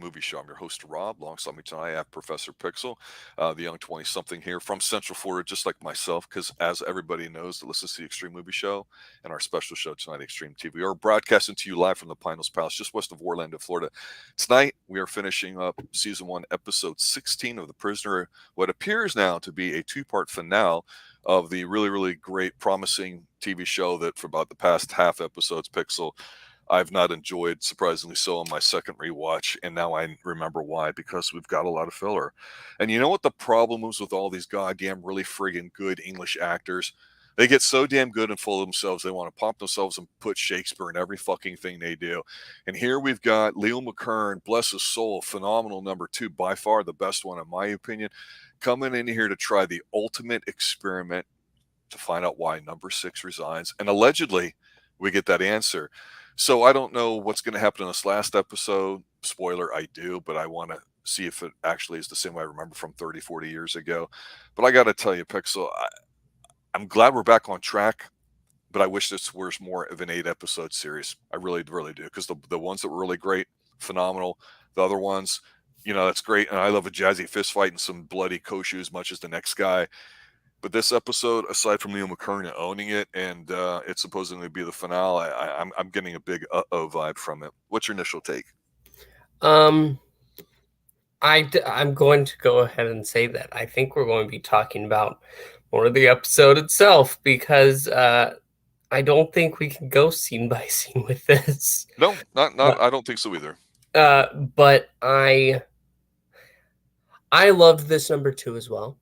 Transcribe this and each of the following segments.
Movie Show. I'm your host, Rob. Alongside me tonight, I have Professor Pixel, the young 20-something here from Central Florida, just like myself, because as everybody knows that listens to the Xtreme Movie Show and our special show tonight, Xtreme TV, we are broadcasting to you live from the Pine Hills Palace, just west of Orlando, Florida. Tonight, we are finishing up Season 1, Episode 16 of The Prisoner, what appears now to be a two-part finale of the really, really great, promising TV show that for about the past half episodes, Pixel, I've not enjoyed, surprisingly so, on my second rewatch, and now I remember why, because we've got a lot of filler. And you know what the problem is with all these goddamn really friggin' good English actors? They get so damn good and full of themselves, they want to pump themselves and put Shakespeare in every fucking thing they do. And here we've got Leo McKern, bless his soul, phenomenal number 2, by far the best one in my opinion, coming in here to try the ultimate experiment to find out why number 6 resigns. And allegedly, we get that answer. So I don't know what's going to happen in this last episode. Spoiler, I do, but I want to see if it actually is the same way I remember from 30, 40 years ago. But I got to tell you, Pixel, I'm glad we're back on track, but I wish this was more of an 8-episode series. I really, really do, because the ones that were really great, phenomenal. The other ones, that's great. And I love a jazzy fist fight and some bloody Koshu as much as the next guy. But this episode, aside from Leo McKern owning it, and it's supposedly be the finale, I'm getting a big uh-oh vibe from it. What's your initial take? I'm going to go ahead and say that I think we're going to be talking about more of the episode itself, because I don't think we can go scene by scene with this. No, not. I don't think so either. But I loved this number 2 as well.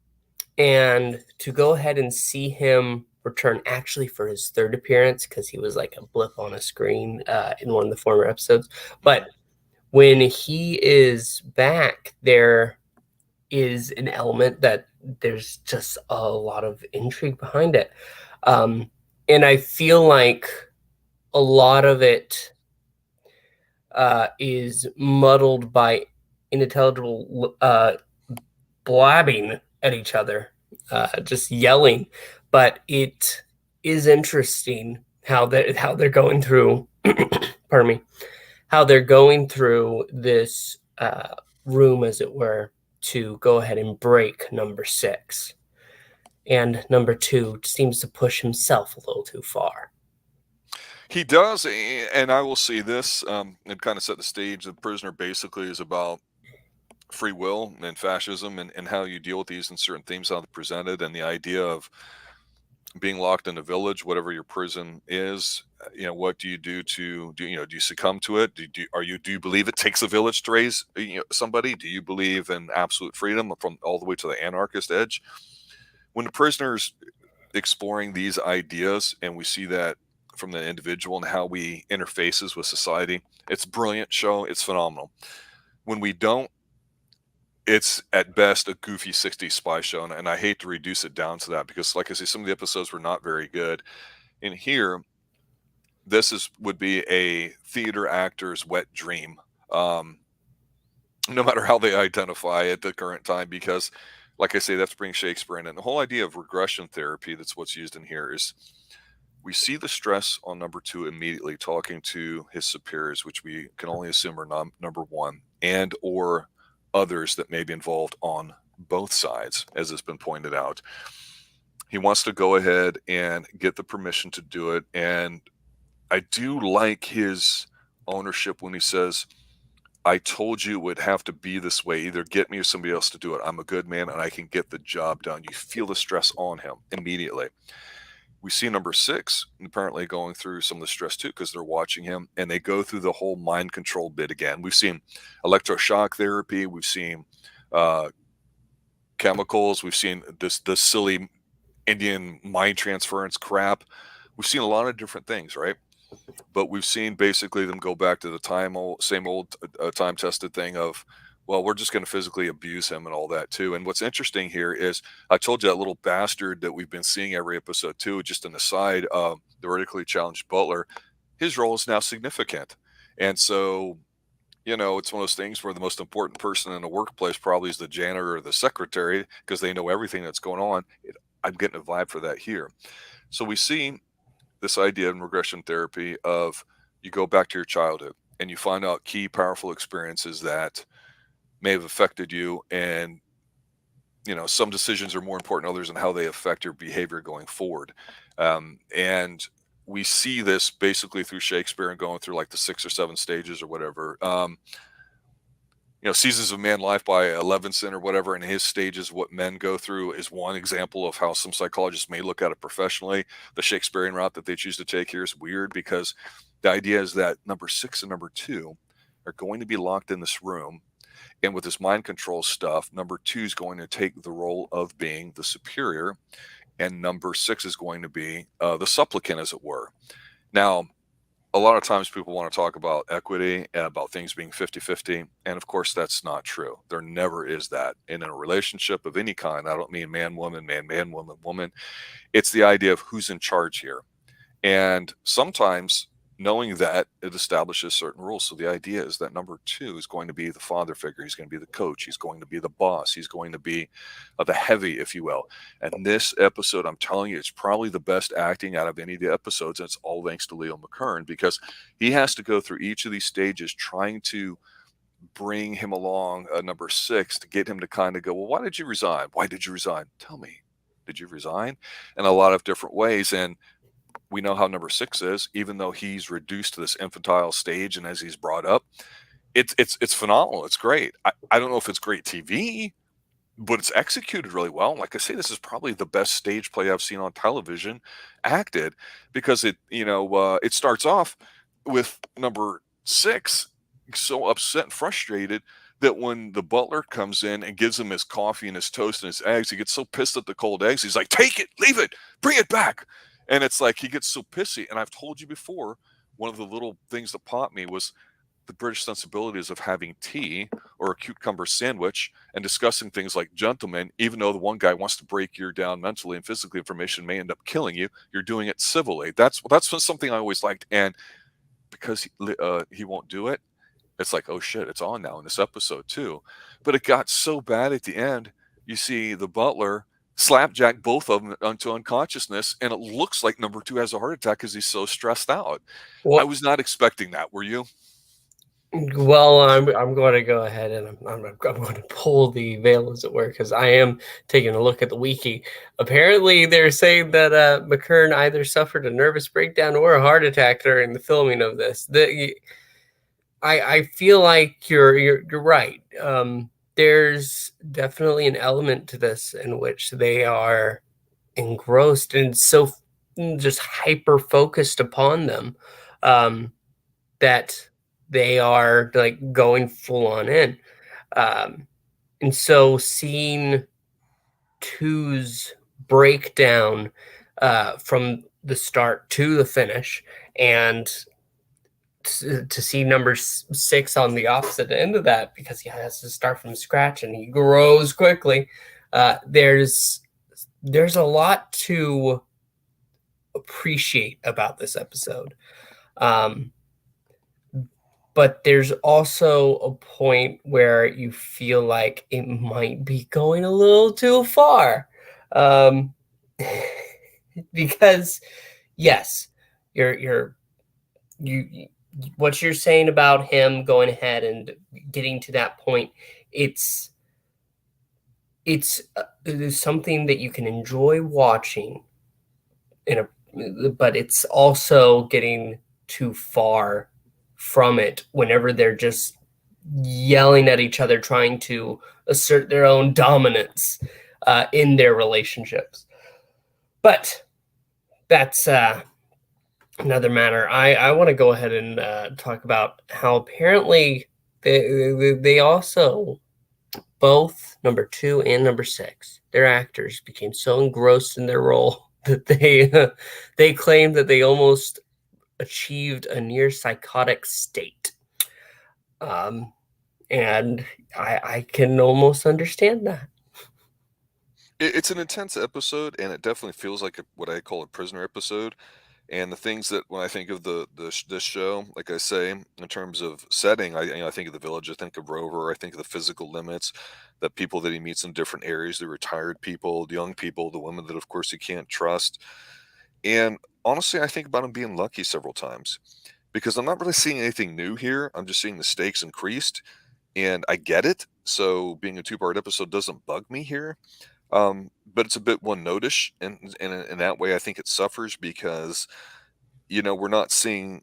And to go ahead and see him return actually for his third appearance, because he was like a blip on a screen in one of the former episodes. But when he is back, there is an element that there's just a lot of intrigue behind it. And I feel like a lot of it is muddled by unintelligible blabbing at each other, just yelling. But it is interesting how they're going through pardon me, how they're going through this room, as it were, to go ahead and break number 6. And number 2 seems to push himself a little too far. He does, and I will say this, and kind of set the stage. The Prisoner basically is about free will and fascism, and how you deal with these and certain themes, how they're presented, and the idea of being locked in a village, whatever your prison is. What do you do to do you succumb to it? Do you believe it takes a village to raise somebody? Do you believe in absolute freedom from all the way to the anarchist edge? When the Prisoner's exploring these ideas, and we see that from the individual and how we interfaces with society, it's a brilliant show. It's phenomenal. When we don't, it's at best a goofy 60s spy show, and I hate to reduce it down to that, because like I say, some of the episodes were not very good. In here, this would be a theater actor's wet dream, no matter how they identify at the current time, because like I say, that's bringing Shakespeare in. And the whole idea of regression therapy, that's what's used in here, is we see the stress on number 2 immediately talking to his superiors, which we can only assume are number 1 and or others that may be involved on both sides, as has been pointed out. He wants to go ahead and get the permission to do it. And I do like his ownership when he says, I told you it would have to be this way. Either get me or somebody else to do it. I'm a good man and I can get the job done. You feel the stress on him immediately. We see number 6 apparently going through some of the stress too, because they're watching him, and they go through the whole mind control bit again. We've seen electroshock therapy. We've seen chemicals. We've seen this silly Indian mind transference crap. We've seen a lot of different things, right? But we've seen basically them go back to the same old time-tested thing of, well, we're just going to physically abuse him and all that too. And what's interesting here is, I told you that little bastard that we've been seeing every episode too, just an aside, the radically challenged butler, his role is now significant. And so, it's one of those things where the most important person in the workplace probably is the janitor or the secretary, because they know everything that's going on. I'm getting a vibe for that here. So we see this idea in regression therapy of, you go back to your childhood. and you find out key powerful experiences that may have affected you, and some decisions are more important than others and how they affect your behavior going forward. And we see this basically through Shakespeare and going through like the 6 or 7 stages or whatever. Seasons of Man Life by Levinson or whatever, and his stages, what men go through, is one example of how some psychologists may look at it professionally. The Shakespearean route that they choose to take here is weird, because the idea is that number 6 and number 2 are going to be locked in this room. And with this mind control stuff, number 2 is going to take the role of being the superior, and number 6 is going to be the supplicant, as it were. Now, a lot of times people want to talk about equity and about things being 50-50. And of course, that's not true. There never is that. And in a relationship of any kind, I don't mean man, woman, man, man, woman, woman. It's the idea of who's in charge here. And sometimes knowing that, it establishes certain rules. So the idea is that number 2 is going to be the father figure. He's going to be the coach. He's going to be the boss. He's going to be the heavy, if you will. And this episode, I'm telling you, it's probably the best acting out of any of the episodes. And it's all thanks to Leo McKern, because he has to go through each of these stages trying to bring him along, number 6, to get him to kind of go, well, why did you resign? Why did you resign? Tell me, did you resign? In a lot of different ways. And we know how number 6 is, even though he's reduced to this infantile stage, and as he's brought up, it's phenomenal. It's great. I don't know if it's great TV, but it's executed really well. Like I say, this is probably the best stage play I've seen on television acted, because it starts off with number 6 so upset and frustrated that when the butler comes in and gives him his coffee and his toast and his eggs, he gets so pissed at the cold eggs. He's like, take it, leave it, bring it back. And it's like he gets so pissy. And I've told you before, one of the little things that popped me was the British sensibilities of having tea or a cucumber sandwich and discussing things like gentlemen, even though the one guy wants to break you down mentally and physically, information may end up killing you. You're doing it civilly. That's something I always liked. And because he won't do it, it's like, oh shit, it's on now in this episode too. But it got so bad at the end. You see the butler slapjack both of them onto unconsciousness, and it looks like number 2 has a heart attack because he's so stressed out. I was not expecting that. Were you? Well, I'm going to go ahead and I'm going to pull the veil, as it were, because I am taking a look at the wiki. Apparently, they're saying that McKern either suffered a nervous breakdown or a heart attack during the filming of this. I feel like you're right. There's definitely an element to this in which they are engrossed and so just hyper focused upon them that they are like going full on in. And so seeing 2's breakdown from the start to the finish, and to see number 6 on the opposite end of that, because he has to start from scratch and he grows quickly. There's a lot to appreciate about this episode. But there's also a point where you feel like it might be going a little too far. Because yes, you what you're saying about him going ahead and getting to that point, it's something that you can enjoy watching but it's also getting too far from it whenever they're just yelling at each other, trying to assert their own dominance in their relationships. But that's another matter. I want to go ahead and talk about how apparently they also, both number 2 and number 6, their actors became so engrossed in their role that they claimed that they almost achieved a near psychotic state. And I can almost understand that. It's an intense episode, and it definitely feels like what I call a prisoner episode. And the things that when I think of this show, like I say, in terms of setting, I think of the village, I think of Rover, I think of the physical limits, the people that he meets in different areas, the retired people, the young people, the women that of course he can't trust. And honestly, I think about him being lucky several times. because I'm not really seeing anything new here. I'm just seeing the stakes increased, and I get it. So being a two-part episode doesn't bug me here. But it's a bit one-notish, and in that way, I think it suffers because we're not seeing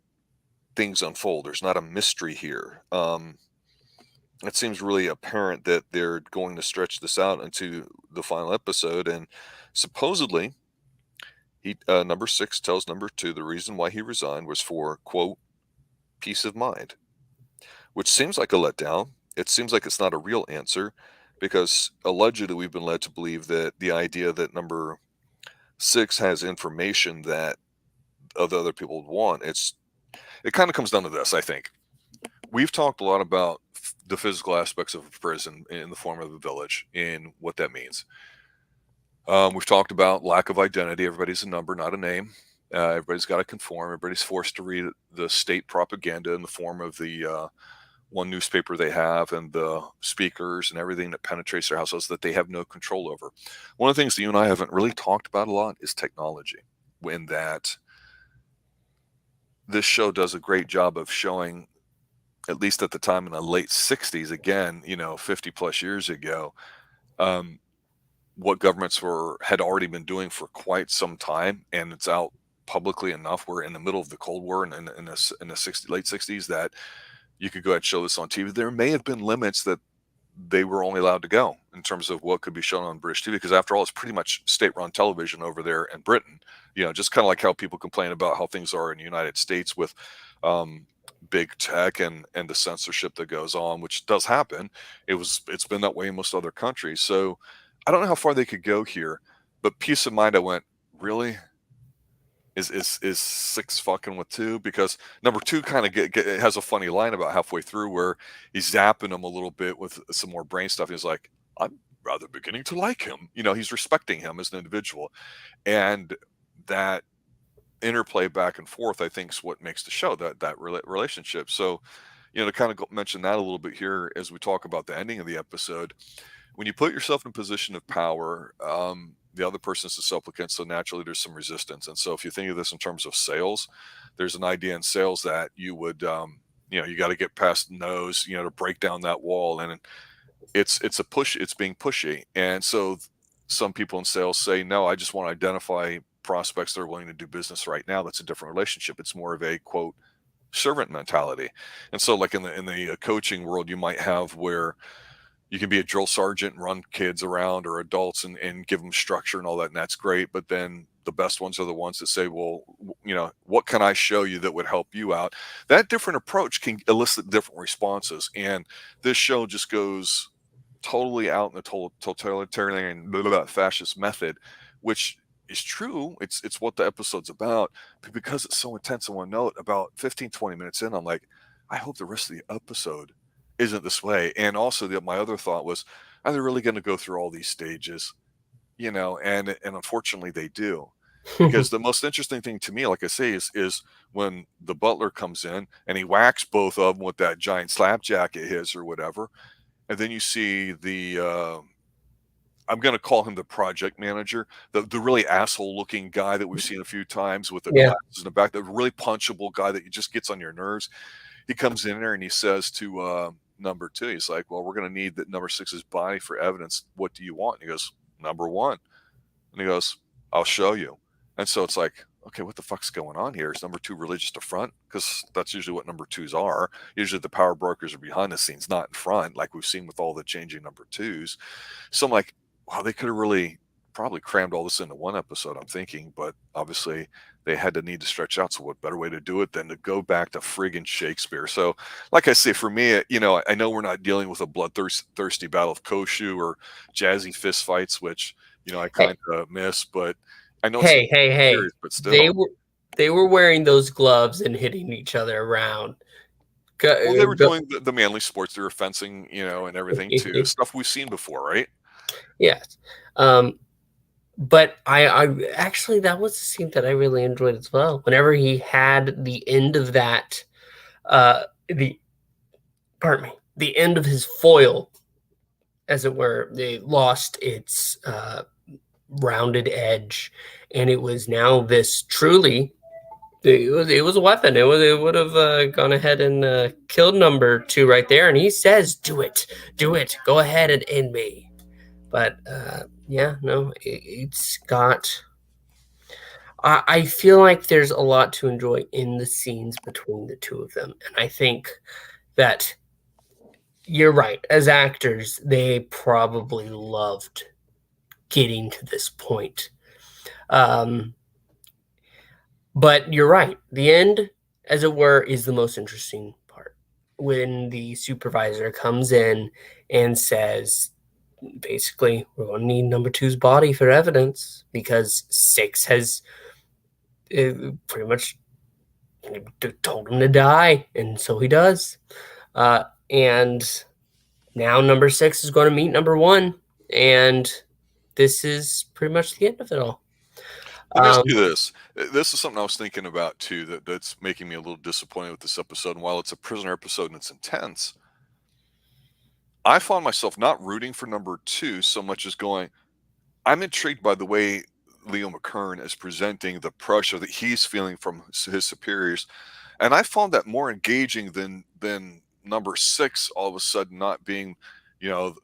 things unfold. There's not a mystery here. It seems really apparent that they're going to stretch this out into the final episode, and supposedly he number six tells number two the reason why he resigned was for quote peace of mind, which seems like a letdown. It seems like it's not a real answer because allegedly we've been led to believe that the idea that number six has information that other people would want. It kind of comes down to this, I think. We've talked a lot about the physical aspects of a prison in the form of a village and what that means. We've talked about lack of identity. Everybody's a number, not a name. Everybody's got to conform. Everybody's forced to read the state propaganda in the form of the one newspaper they have and the speakers and everything that penetrates their households that they have no control over. One of the things that you and I haven't really talked about a lot is technology. In that this show does a great job of showing, at least at the time in the late 60s, again, 50 plus years ago, what governments had already been doing for quite some time, and it's out publicly enough. We're in the middle of the Cold War in the late 60s that you could go ahead and show this on TV. There may have been limits that they were only allowed to go in terms of what could be shown on British TV, because after all, it's pretty much state-run television over there in Britain. Just kind of like how people complain about how things are in the United States with big tech and the censorship that goes on, which does happen. It's been that way in most other countries. So I don't know how far they could go here, but peace of mind, I went, really? Is six fucking with two? Because number two kind of has a funny line about halfway through where he's zapping him a little bit with some more brain stuff. He's like, I'm rather beginning to like him. He's respecting him as an individual. And that interplay back and forth, I think, is what makes the show, that relationship. So, to kind of mention that a little bit here as we talk about the ending of the episode, when you put yourself in a position of power, the other person is a supplicant, so naturally there's some resistance. And so if you think of this in terms of sales, there's an idea in sales that you would, you got to get past no's, to break down that wall. And it's a push, it's being pushy. And so some people in sales say, no, I just want to identify prospects that are willing to do business right now. That's a different relationship. It's more of a quote servant mentality. And so like in the coaching world, you might have where you can be a drill sergeant and run kids around or adults and give them structure and all that. And that's great. But then the best ones are the ones that say, well, what can I show you that would help you out? That different approach can elicit different responses. And this show just goes totally out in the totalitarian fascist method, which is true. It's what the episode's about. But because it's so intense and one note, about 15, 20 minutes in, I'm like, I hope the rest of the episode isn't this way. And also my other thought was, are they really going to go through all these stages? And unfortunately they do. Because the most interesting thing to me, like I say, is when the butler comes in and he whacks both of them with that giant slapjack of his or whatever. And then you see I'm going to call him the project manager, the really asshole looking guy that we've seen a few times with the glasses in the back, the really punchable guy that just gets on your nerves. He comes in there and he says to number two, he's like, well, we're going to need that number six's body for evidence. What do you want? And he goes, number one. And he goes, I'll show you. And so it's like, okay, what the fuck's going on here? Is number two religious to front? Because that's usually what number twos are. Usually the power brokers are behind the scenes, not in front, like we've seen with all the changing number twos. So I'm like, wow, they could have really probably crammed all this into one episode, I'm thinking, but obviously they had to need to stretch out. So what better way to do it than to go back to friggin' Shakespeare? So like I say, for me, I know we're not dealing with a bloodthirsty battle of Koshu or jazzy fist fights, which, I kind of miss, but I know it's Hey, but still. They were wearing those gloves and hitting each other around. Well, they were doing the manly sports. They were fencing, and everything too. Stuff we've seen before, right? Yes. But I actually, that was a scene that I really enjoyed as well. Whenever he had the end of that, the end of his foil, as it were, they lost its rounded edge, and it was now this it was a weapon. It would have gone ahead and killed number two right there. And he says, "Do it, do it. Go ahead and end me." But yeah, no, it's got. I feel like there's a lot to enjoy in the scenes between the two of them, and I think that you're right. As actors, they probably loved getting to this point. Um, but you're right. The end, as it were, is the most interesting part. When the supervisor comes in and says, basically, we're going to need number two's body for evidence because six has pretty much told him to die. And so he does. And now number six is going to meet number one. And this is pretty much the end of it all. Let me ask you this. This is something I was thinking about too, that's making me a little disappointed with this episode. And while it's a prisoner episode and it's intense, I found myself not rooting for number two so much as going, I'm intrigued by the way Leo McKern is presenting the pressure that he's feeling from his superiors. And I found that more engaging than number six all of a sudden not being, you know,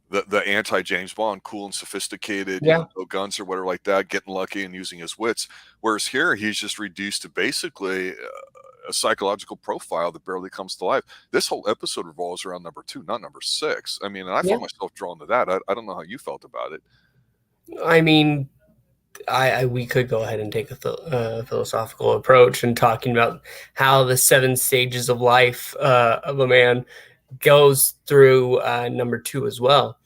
the anti James Bond, cool and sophisticated, Yeah. no guns or whatever like that, getting lucky and using his wits. Whereas here he's just reduced to basically a psychological profile that barely comes to life. This whole episode revolves around number two, not number six. I mean, and I Yeah. found myself drawn to that. I don't know how you felt about it. I mean, we could go ahead and take a philosophical approach and talking about how the seven stages of life of a man goes through number two as well.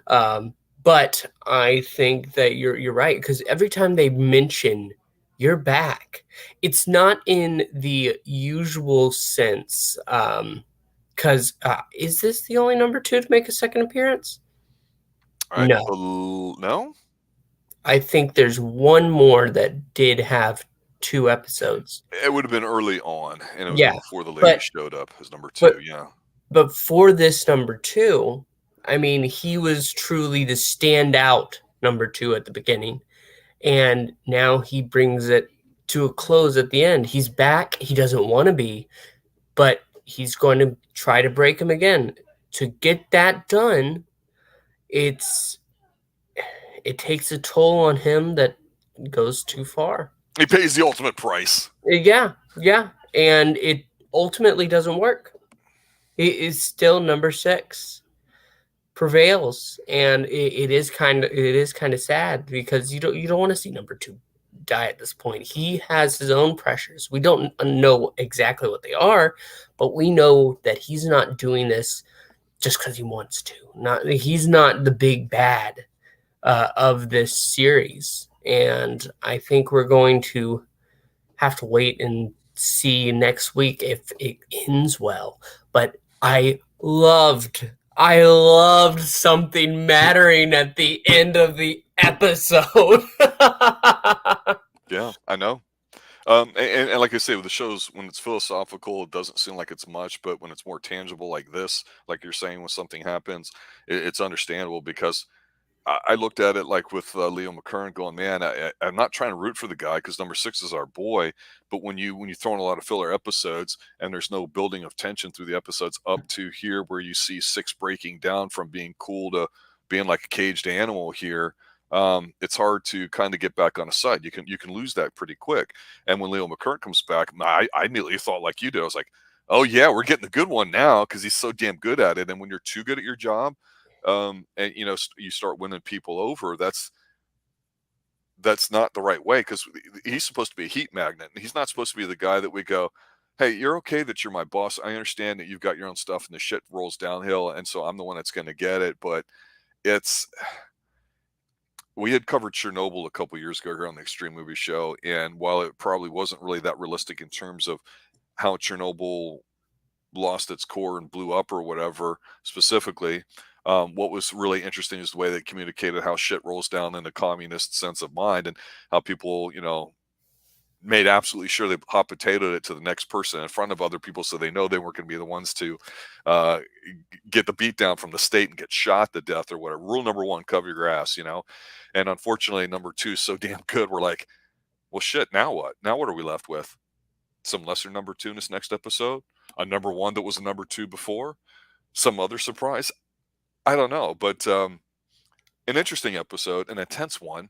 But I think that you're right because every time they mention you're back, it's not in the usual sense. Because is this the only number two to make a second appearance? No. I think there's one more that did have two episodes. It would have been early on, and it was Yeah, before the lady but showed up as number two. but Yeah. but for this number two, I mean, he was truly the standout number two at the beginning, and now he brings it to a close at the end. He's back. He doesn't want to be, but he's going to try to break him again. To get that done, it takes a toll on him that goes too far. He pays the ultimate price. Yeah, and it ultimately doesn't work. It is still number six prevails, and it is kind of sad because you don't want to see number two die at this point. He has his own pressures. We don't know exactly what they are, but we know that he's not doing this just because he wants to. He's not the big bad of this series, and I think we're going to have to wait and see next week if it ends well. But I loved something mattering at the end of the episode. Yeah, I know. And like I say, with the shows, when it's philosophical, it doesn't seem like it's much, but when it's more tangible like this, like you're saying, when something happens, it's understandable because I looked at it like with Leo McKern going, man, I'm not trying to root for the guy because number six is our boy. But when you throw in a lot of filler episodes and there's no building of tension through the episodes up to here, where you see six breaking down from being cool to being like a caged animal here, it's hard to kind of get back on a side. You can lose that pretty quick. And when Leo McKern comes back, I immediately thought like you did. I was like, oh yeah, we're getting a good one now because he's so damn good at it. And when you're too good at your job, and you start winning people over, that's not the right way because he's supposed to be a heat magnet. He's not supposed to be the guy that we go, hey, you're okay that you're my boss. I understand that you've got your own stuff and the shit rolls downhill, and so I'm the one that's going to get it. But it's we had covered Chernobyl a couple years ago here on the Xtreme Movie Show, and while it probably wasn't really that realistic in terms of how Chernobyl lost its core and blew up or whatever specifically, what was really interesting is the way they communicated how shit rolls down in the communist sense of mind and how people, made absolutely sure they hot potatoed it to the next person in front of other people so they know they weren't going to be the ones to get the beat down from the state and get shot to death or whatever. Rule number one, cover your ass, And unfortunately, number two is so damn good. We're like, well, shit, now what? Now what are we left with? some lesser number 2 in this next episode, a number 1 that was a number 2 before, some other surprise. I don't know, but an interesting episode, an intense one,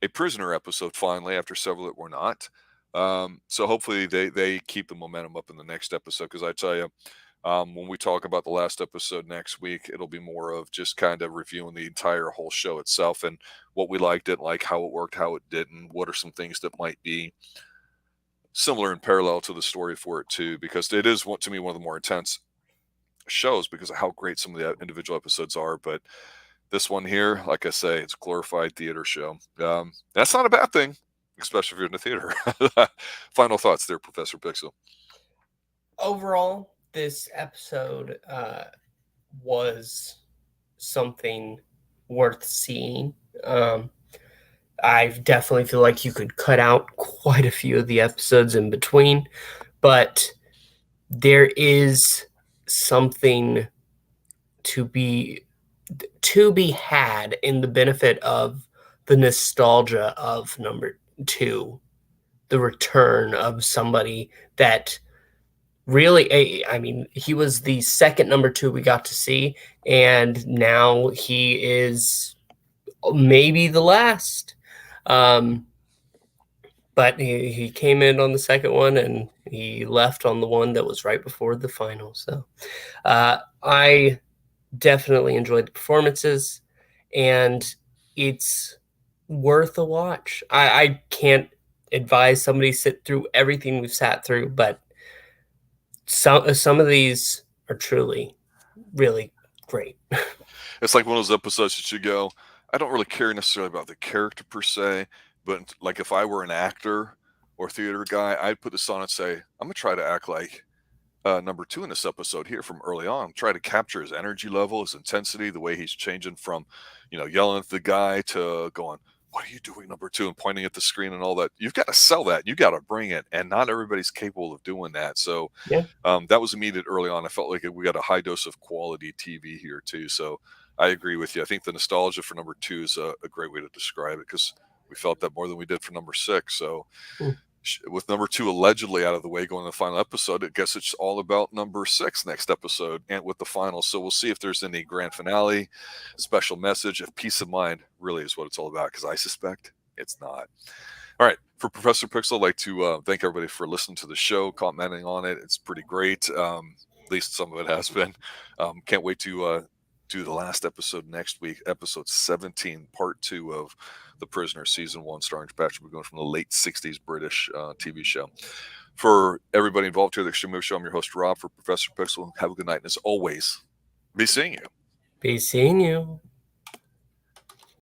a prisoner episode finally after several that were not. So hopefully they keep the momentum up in the next episode, because I tell you, when we talk about the last episode next week, it'll be more of just kind of reviewing the entire whole show itself and what we liked, didn't like, how it worked, how it didn't, what are some things that might be similar and parallel to the story for it too, because it is, to me, one of the more intense shows because of how great some of the individual episodes are. But this one here, like I say, it's a glorified theater show. That's not a bad thing, especially if you're in the theater. Final thoughts there, Professor Pixel. Overall, this episode was something worth seeing. I definitely feel like you could cut out quite a few of the episodes in between, but there is something to be had in the benefit of the nostalgia of number 2, the return of somebody that really, I mean, he was the second number 2 we got to see, and now he is maybe the last. But he came in on the second one and he left on the one that was right before the final. So I definitely enjoyed the performances, and it's worth a watch. I can't advise somebody sit through everything we've sat through, but some of these are truly really great. It's like one of those episodes that you go, I don't really care necessarily about the character per se, but like if I were an actor or theater guy, I'd put this on and say, I'm gonna try to act like number 2 in this episode here from early on. Try to capture his energy level, his intensity, the way he's changing from, yelling at the guy to going, what are you doing, number 2, and pointing at the screen and all that. You've got to sell that. You got to bring it, and not everybody's capable of doing that. So Yeah. That was immediate early on. I felt like we got a high dose of quality TV here too. So I agree with you. I think the nostalgia for number 2 is a great way to describe it, because we felt that more than we did for number 6. So with number 2 allegedly out of the way going to the final episode, I guess it's all about number 6 next episode and with the final. So we'll see if there's any grand finale, special message. If peace of mind really is what it's all about, because I suspect it's not. All right. For Professor Pixel, I'd like to thank everybody for listening to the show, commenting on it. It's pretty great. At least some of it has been. Can't wait to do the last episode next week, episode 17, part 2 of The Prisoner, season 1, starring Patrick. We're going from the late 60s British TV show. For everybody involved here at the Xtreme Movie Show, I'm your host, Rob. For Professor Pixel, have a good night. And as always, be seeing you. Be seeing you.